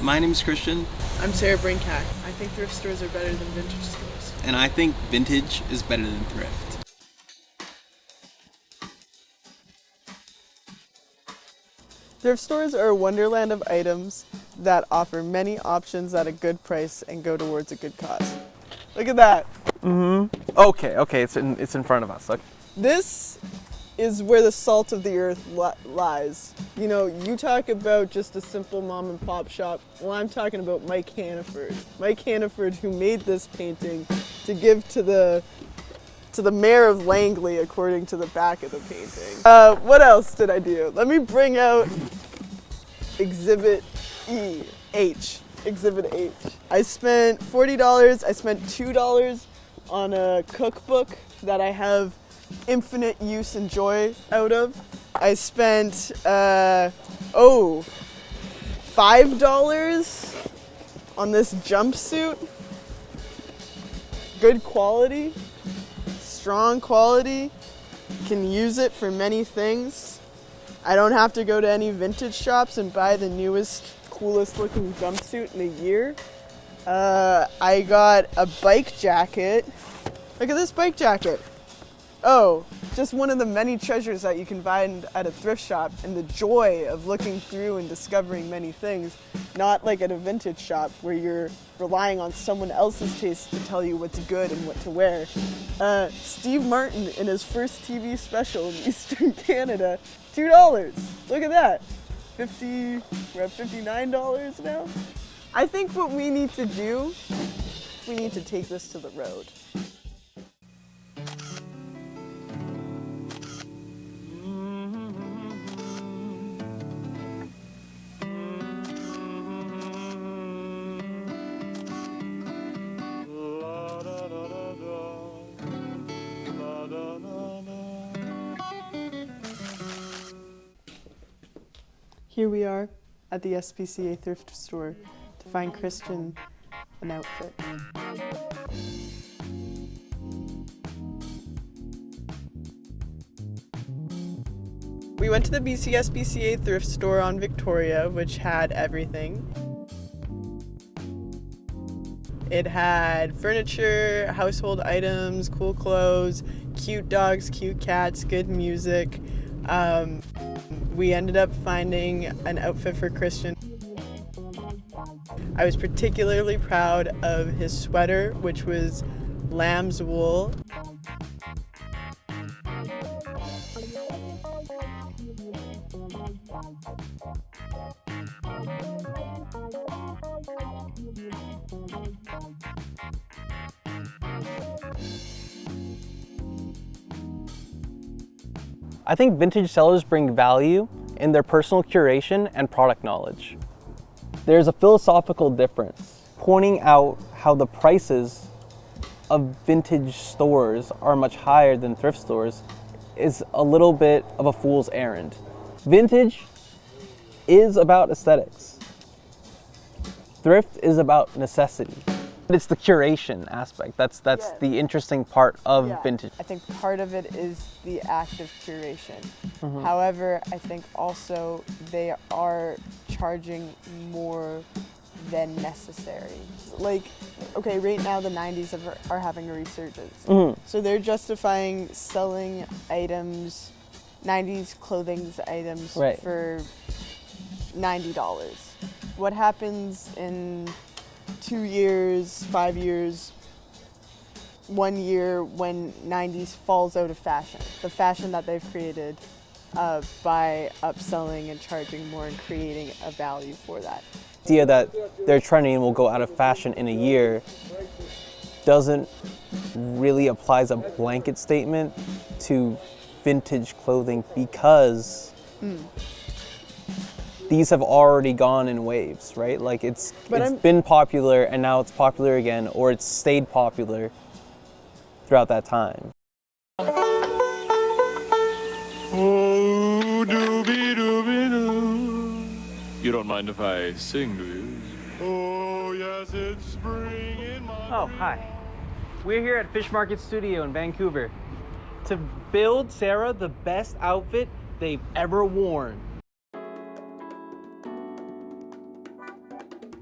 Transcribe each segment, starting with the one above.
My name is Christian. I'm Sara. I think thrift stores are better than vintage stores. And I think vintage is better than thrift. Thrift stores are a wonderland of items that offer many options at a good price and go towards a good cause. Look at that. Okay, it's in front of us. Okay. This is where the salt of the earth lies. You know, you talk about just a simple mom and pop shop. Well, I'm talking about Mike Hannaford. Mike Hannaford, who made this painting to give to the mayor of Langley, according to the back of the painting. What else did I do? Let me bring out Exhibit H. Exhibit H. I spent $40. I spent $2 on a cookbook that I have infinite use and joy out of. I spent $5 on this jumpsuit. Good quality, strong quality. Can use it for many things. I don't have to go to any vintage shops and buy the newest, coolest looking jumpsuit in a year. I got a bike jacket. Look at this bike jacket. Oh, just one of the many treasures that you can find at a thrift shop, and the joy of looking through and discovering many things, not like at a vintage shop where you're relying on someone else's taste to tell you what's good and what to wear. Steve Martin in his first TV special in Eastern Canada, $2. Look at that. We're at $59 now. I think what we need to do, we need to take this to the road. Here we are at the SPCA thrift store to find Christian an outfit. We went to the BC SPCA thrift store on Victoria, which had everything. It had furniture, household items, cool clothes, cute dogs, cute cats, good music. We ended up finding an outfit for Christian. I was particularly proud of his sweater, which was lamb's wool. I think vintage sellers bring value in their personal curation and product knowledge. There's a philosophical difference. Pointing out how the prices of vintage stores are much higher than thrift stores is a little bit of a fool's errand. Vintage is about aesthetics. Thrift is about necessity. It's the curation aspect. That's the interesting part of vintage. I think part of it is the act of curation. However, I think also they are charging more than necessary. Like, okay, right now the 90s are having a resurgence. So they're justifying selling items, 90s clothing items for $90. What happens in 2 years, 5 years, 1 year when 90s falls out of fashion? The fashion that they've created by upselling and charging more and creating a value for that. The idea that they're trending and will go out of fashion in a year doesn't really apply as a blanket statement to vintage clothing, because these have already gone in waves, right? Like it's been popular and now it's popular again, or it's stayed popular throughout that time. Oh, doobie-doobie-doo. You don't mind if I sing, do you? Oh, yes, it's spring in my... Oh, hi. We're here at Fish Market Studio in Vancouver to build Sara the best outfit they've ever worn.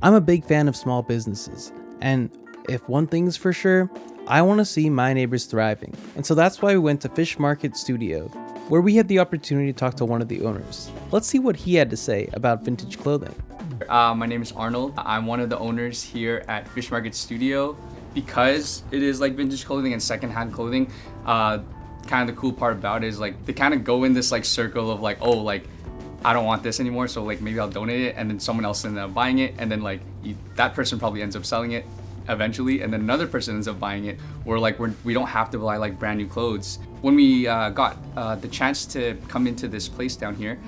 I'm a big fan of small businesses, and if one thing's for sure, I want to see my neighbors thriving. And so that's why we went to Fish Market Studio, where we had the opportunity to talk to one of the owners. Let's see what he had to say about vintage clothing. My name is Arnold. I'm one of the owners here at Fish Market Studio. Because it is like vintage clothing and secondhand clothing, kind of the cool part about it is like they kind of go in this like circle of like, oh, like I don't want this anymore, so like maybe I'll donate it, and then someone else ends up buying it, and then like that person probably ends up selling it eventually, and then another person ends up buying it. Or like we don't have to buy like brand new clothes. When we got the chance to come into this place down here,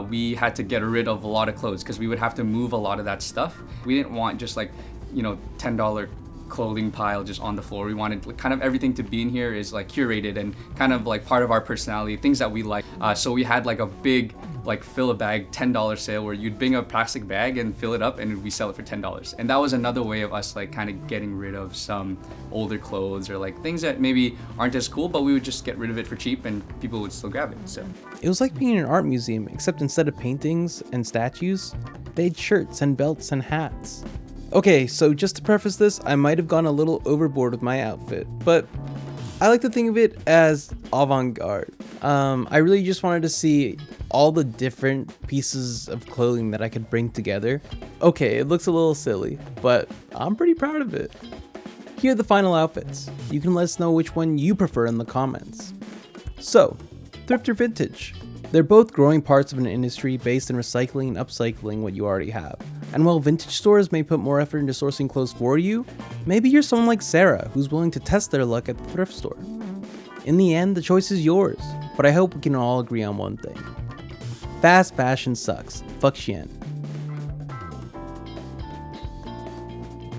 we had to get rid of a lot of clothes because we would have to move a lot of that stuff. We didn't want just like, you know, $10 clothing pile just on the floor. We wanted like, kind of everything to be in here is like curated and kind of like part of our personality, things that we like. So we had like a big like fill a bag $10 sale where you'd bring a plastic bag and fill it up and we sell it for $10. And that was another way of us like kind of getting rid of some older clothes or like things that maybe aren't as cool, but we would just get rid of it for cheap and people would still grab it. So it was like being in an art museum, except instead of paintings and statues, they had shirts and belts and hats. Okay, so just to preface this, I might have gone a little overboard with my outfit, but I like to think of it as avant-garde. I really just wanted to see all the different pieces of clothing that I could bring together. Okay, it looks a little silly, but I'm pretty proud of it. Here are the final outfits. You can let us know which one you prefer in the comments. So, thrift or vintage? They're both growing parts of an industry based in recycling and upcycling what you already have. And while vintage stores may put more effort into sourcing clothes for you, maybe you're someone like Sara who's willing to test their luck at the thrift store. In the end, the choice is yours, but I hope we can all agree on one thing. Fast fashion sucks. Fuck Shein.